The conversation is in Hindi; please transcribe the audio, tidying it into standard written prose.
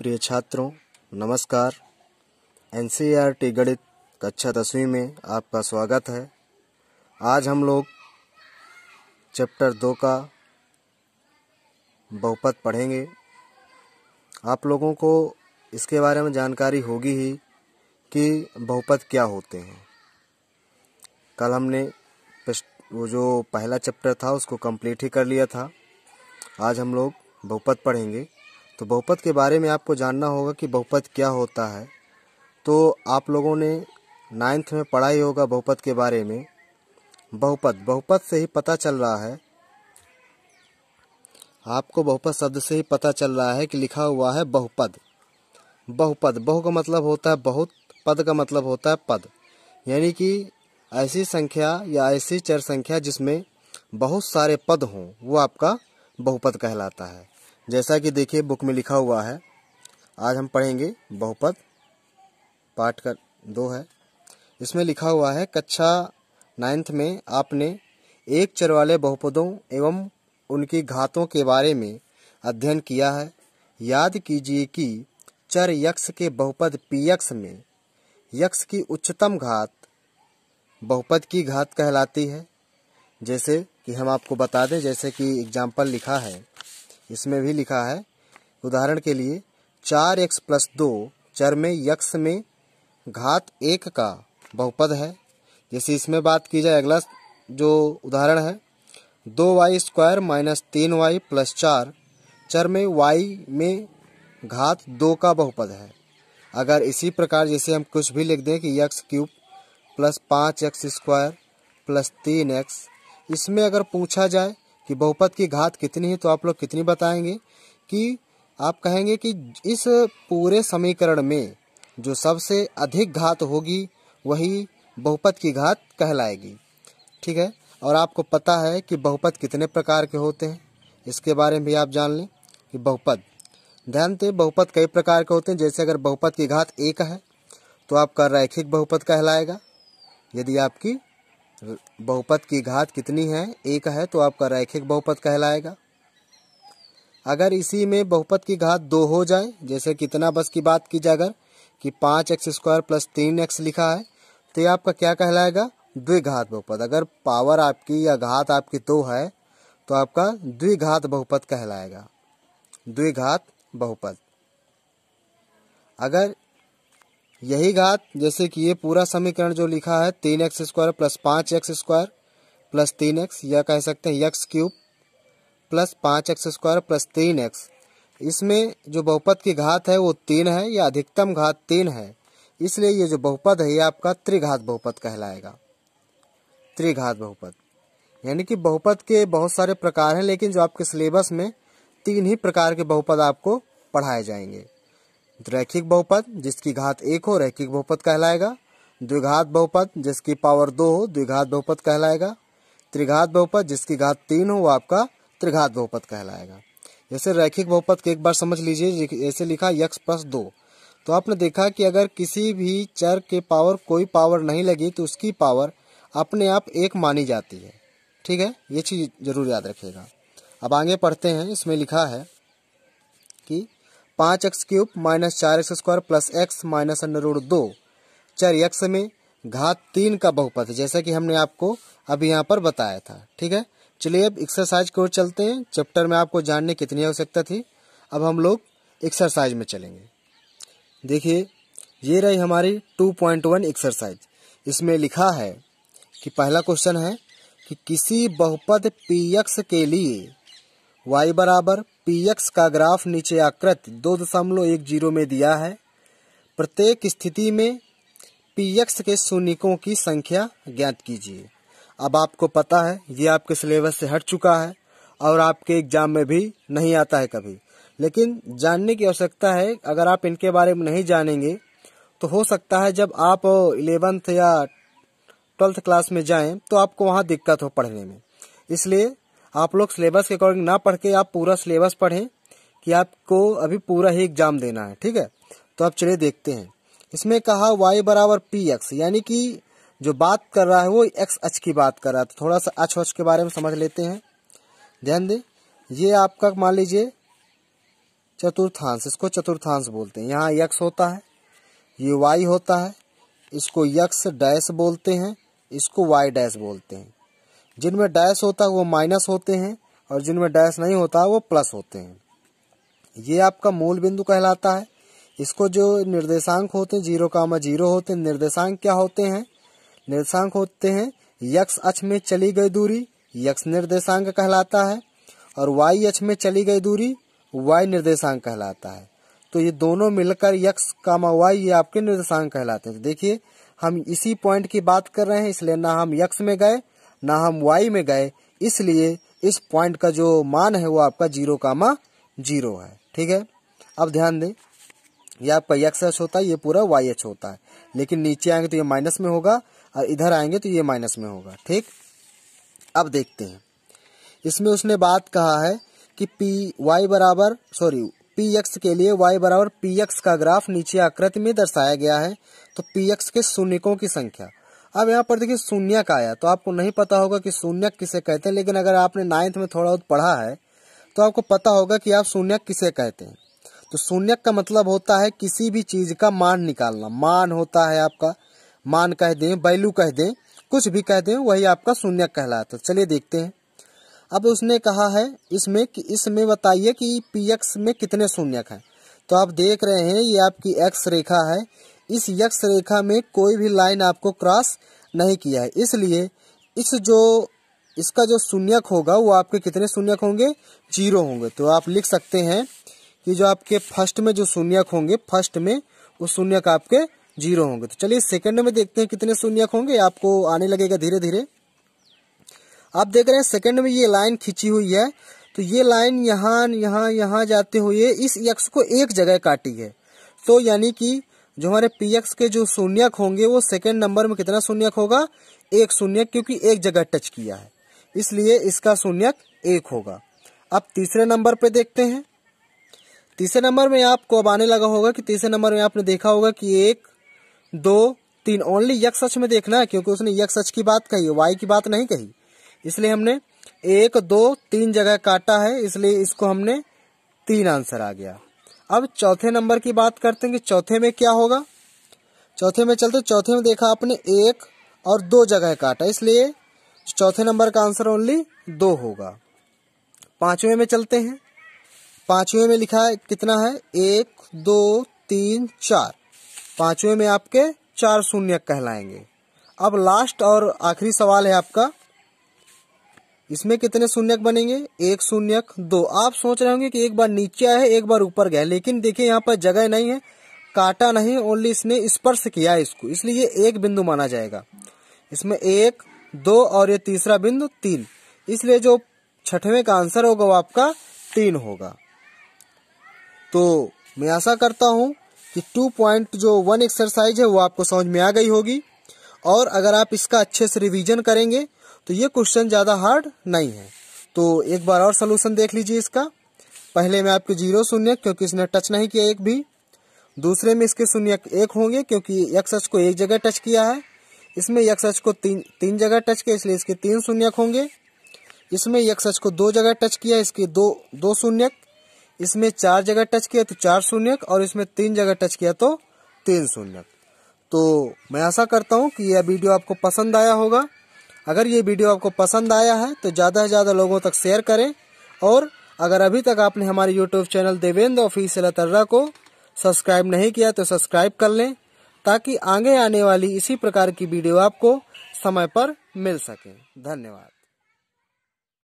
प्रिय छात्रों, नमस्कार। एनसीईआरटी गणित कक्षा 10वीं में आपका स्वागत है। आज हम लोग चैप्टर 2 का बहुपद पढ़ेंगे। आप लोगों को इसके बारे में जानकारी होगी ही कि बहुपद क्या होते हैं। कल हमने वो जो पहला चैप्टर था उसको कंप्लीट ही कर लिया था। आज हम लोग बहुपद पढ़ेंगे। तो बहुपद के बारे में आपको जानना होगा कि बहुपद क्या होता है। तो आप लोगों ने 9th में पढ़ा ही होगा बहुपद के बारे में। बहुपद से ही पता चल रहा है, आपको बहुपद शब्द से ही पता चल रहा है कि लिखा हुआ है बहुपद। बहु का मतलब होता है बहुत, पद का मतलब होता है पद, यानी कि ऐसी संख्या या ऐसी चर संख्या जिसमें बहुत सारे पद हों, वो आपका बहुपद कहलाता है। जैसा कि देखिए बुक में लिखा हुआ है। आज हम पढ़ेंगे बहुपद, पाठ का 2 है। इसमें लिखा हुआ है कक्षा 9th में आपने एक चर वाले बहुपदों एवं उनकी घातों के बारे में अध्ययन किया है। याद कीजिए कि चर यक्ष के बहुपद px में यक्ष की उच्चतम घात बहुपद की घात कहलाती है। जैसे कि हम आपको बता दें, जैसे कि एग्जाम्पल लिखा है, इसमें भी लिखा है उदाहरण के लिए 4x + 2 चर में यक्ष में घात 1 का बहुपद है। जैसे इसमें बात की जाए, अगला जो उदाहरण है 2y² - 3y + 4 चर में y में घात 2 का बहुपद है। अगर इसी प्रकार जैसे हम कुछ भी लिख दें कि x³ + 5x² + 3x, इसमें अगर पूछा जाए कि बहुपद की घात कितनी है तो आप लोग कितनी बताएंगे? कि आप कहेंगे कि इस पूरे समीकरण में जो सबसे अधिक घात होगी वही बहुपद की घात कहलाएगी। ठीक है। और आपको पता है कि बहुपद कितने प्रकार के होते हैं, इसके बारे में भी आप जान लें कि बहुपद, ध्यान दें, बहुपद कई प्रकार के होते हैं। जैसे अगर बहुपद की घात 1 है तो आपका रैखिक बहुपद कहलाएगा। यदि आपकी बहुपद की घात कितनी है, 1 है, तो आपका रैखिक बहुपद कहलाएगा। अगर इसी में बहुपद की घात 2 हो जाए, जैसे कितना बस की बात की जाए, अगर कि 5x² + 3x लिखा है तो ये आपका क्या कहलाएगा? द्विघात बहुपद। अगर पावर आपकी या घात आपकी 2 है तो आपका द्विघात बहुपद कहलाएगा, द्विघात बहुपद। अगर यही घात, जैसे कि ये पूरा समीकरण जो लिखा है 3x² + 5x² + 3x, या कह सकते हैं x³ + 5x² + 3x, इसमें जो बहुपद की घात है वो 3 है या अधिकतम घात 3 है, इसलिए ये जो बहुपद है ये आपका त्रिघात बहुपद कहलाएगा। त्रिघात बहुपद यानी कि बहुपद के बहुत सारे प्रकार हैं, लेकिन जो आपके सिलेबस में 3 ही प्रकार के बहुपद आपको पढ़ाए जाएंगे। रैखिक बहुपद जिसकी घात 1 हो, रैखिक बहुपद कहलाएगा। द्विघात बहुपद जिसकी पावर 2 हो, द्विघात बहुपद कहलाएगा। त्रिघात बहुपद जिसकी घात 3 हो, वो आपका त्रिघात बहुपद कहलाएगा। जैसे रैखिक बहुपद के एक बार समझ लीजिए, जैसे लिखा x + 2, तो आपने देखा कि अगर किसी भी चर के पावर कोई पावर नहीं लगी तो उसकी पावर अपने आप 1 मानी जाती है। ठीक है, ये चीज जरूर याद रखिएगा। अब आगे पढ़ते हैं। इसमें लिखा है कि 5x³ - 4x² + x - √2 चर यक्ष में घात 3 का बहुपद है, जैसा कि हमने आपको अभी यहाँ पर बताया था। ठीक है, चलिए अब एक्सरसाइज की ओर चलते हैं। चैप्टर में आपको जानने कितनी आवश्यकता थी, अब हम लोग एक्सरसाइज में चलेंगे। देखिए, ये रही हमारी 2.1 एक्सरसाइज। इसमें लिखा है कि पहला क्वेश्चन है कि किसी बहुपद px के लिए y = px का ग्राफ नीचे आकृत 2.10 में दिया है। प्रत्येक स्थिति में px के शून्यकों की संख्या ज्ञात कीजिए। अब आपको पता है ये आपके सिलेबस से हट चुका है और आपके एग्जाम में भी नहीं आता है कभी, लेकिन जानने की आवश्यकता है। अगर आप इनके बारे में नहीं जानेंगे तो हो सकता है जब आप 11th या 12th क्लास में जाएं तो आपको वहां दिक्कत हो पढ़ने में। इसलिए आप लोग सिलेबस के अकॉर्डिंग ना पढ़ के आप पूरा सिलेबस पढ़ें कि आपको अभी पूरा ही एग्जाम देना है। ठीक है, तो अब चलिए देखते हैं। इसमें कहा y = px, यानी कि जो बात कर रहा है वो x अक्ष की बात कर रहा है। तो थोड़ा सा अक्ष के बारे में समझ लेते हैं। ध्यान दें, ये आपका मान लीजिए चतुर्थांश, इसको चतुर्थांश बोलते हैं। यहाँ x होता है, ये y होता है, इसको x डैश बोलते हैं, इसको y डैश बोलते हैं। जिनमें डैश होता है वो माइनस होते हैं और जिनमें डैश नहीं होता वो प्लस होते हैं। ये आपका मूल बिंदु कहलाता है। इसको जो निर्देशांक होते हैं 0,0 होते हैं। निर्देशांक क्या होते हैं? निर्देशांक होते हैं x अक्ष में चली गई दूरी, x निर्देशांक कहलाता है, और y अक्ष में चली गई दूरी y निर्देशांक कहलाता है। तो ये दोनों मिलकर x, y ये आपके निर्देशांक कहलाते हैं। तो देखिए हम इसी पॉइंट की बात कर रहे हैं, इसलिए ना हम x में गए ना हम y में गए, इसलिए इस पॉइंट का जो मान है वो आपका 0,0 है। ठीक है, अब ध्यान दें, ये आपका x अक्ष होता है, ये पूरा y अक्ष होता है, लेकिन नीचे आएंगे तो ये माइनस में होगा और इधर आएंगे तो ये माइनस में होगा। ठीक, अब देखते हैं, इसमें उसने बात कहा है कि px के लिए y बराबर px का ग्राफ नीचे आकृति में दर्शाया गया है। तो px के शून्यकों की संख्या। अब यहाँ पर देखिए शून्यक आया, तो आपको नहीं पता होगा कि शून्यक किसे कहते हैं, लेकिन अगर आपने 9th में थोड़ा बहुत पढ़ा है तो आपको पता होगा कि आप शून्यक किसे कहते हैं। तो शून्यक का मतलब होता है किसी भी चीज का मान निकालना। मान होता है आपका, मान कह दें, वैल्यू कह दें, कुछ भी कह दें, वही आपका शून्यक कहलाता है। चलिए देखते हैं। अब उसने कहा है इसमें बताइए कि px में कितने शून्यक हैं। तो आप देख रहे हैं ये आपकी x रेखा है, इस x रेखा में कोई भी लाइन आपको क्रॉस नहीं किया है, इसलिए इसका जो शून्यक होगा वो आपके कितने शून्यक होंगे? 0 होंगे। तो आप लिख सकते हैं कि जो आपके फर्स्ट में जो शून्यक होंगे, फर्स्ट में वो शून्यक आपके 0 होंगे। तो चलिए सेकंड में देखते हैं कितने शून्यक होंगे, आपको आने लगेगा धीरे धीरे। आप देख रहे हैं सेकंड में ये लाइन खींची हुई है, तो ये लाइन यहाँ जाते हुए इस x को एक जगह काटी है। तो यानी कि जो हमारे px के जो शून्यक होंगे वो सेकंड नंबर में कितना शून्यक होगा? 1 शून्यक, क्योंकि एक जगह टच किया है, इसलिए इसका शून्यक 1 होगा। अब तीसरे नंबर पे देखते हैं। तीसरे नंबर में आपको अब आने लगा होगा कि तीसरे नंबर में आपने देखा होगा कि 1, 2, 3 ओनली x अक्ष में देखना है, क्योंकि उसने x अक्ष की बात कही है, y की बात नहीं कही, इसलिए हमने 1, 2, 3 जगह काटा है, इसलिए इसको हमने 3 आंसर आ गया। अब चौथे नंबर की बात करते हैं कि चौथे में क्या होगा। चौथे में चलते, चौथे में देखा आपने 1 और 2 जगह काटा, इसलिए चौथे नंबर का आंसर ओनली 2 होगा। पांचवें में चलते हैं। पांचवें में लिखा है कितना है? 1, 2, 3, 4। पांचवें में आपके 4 शून्यक कहलाएंगे। अब लास्ट और आखिरी सवाल है आपका, इसमें कितने शून्यक बनेंगे? 1 शून्यक, 2। आप सोच रहे होंगे कि एक बार नीचे आया है एक बार ऊपर गया, लेकिन देखिए यहाँ पर जगह नहीं है, काटा नहीं, ओनली इसने स्पर्श किया है इसको, इसलिए एक बिंदु माना जाएगा। इसमें 1, 2 और ये तीसरा बिंदु 3, इसलिए जो छठवें का आंसर होगा वो आपका 3 होगा। तो मैं आशा करता हूँ कि 2.1 एक्सरसाइज है वो आपको समझ में आ गई होगी, और अगर आप इसका अच्छे से रिवीजन करेंगे तो ये क्वेश्चन ज़्यादा हार्ड नहीं है। तो एक बार और सलूशन देख लीजिए इसका। पहले में आपके 0 शून्यक, क्योंकि इसने टच नहीं किया एक भी। दूसरे में इसके शून्यक 1 होंगे, क्योंकि x अक्ष को एक जगह टच किया है। इसमें x अक्ष को 3 जगह टच किया, इसलिए इसके 3 शून्यक होंगे। इसमें x अक्ष को 2 जगह टच किया, इसके 2 शून्यक। इसमें 4 जगह टच किया तो 4 शून्यक, और इसमें 3 जगह टच किया तो 3 शून्यक। तो मैं आशा करता हूँ कि यह वीडियो आपको पसंद आया होगा। अगर ये वीडियो आपको पसंद आया है तो ज़्यादा से ज़्यादा लोगों तक शेयर करें, और अगर अभी तक आपने हमारे YouTube channel Devendra official Atarra को सब्सक्राइब नहीं किया तो सब्सक्राइब कर लें, ताकि आगे आने वाली इसी प्रकार की वीडियो आपको समय पर मिल सके। धन्यवाद।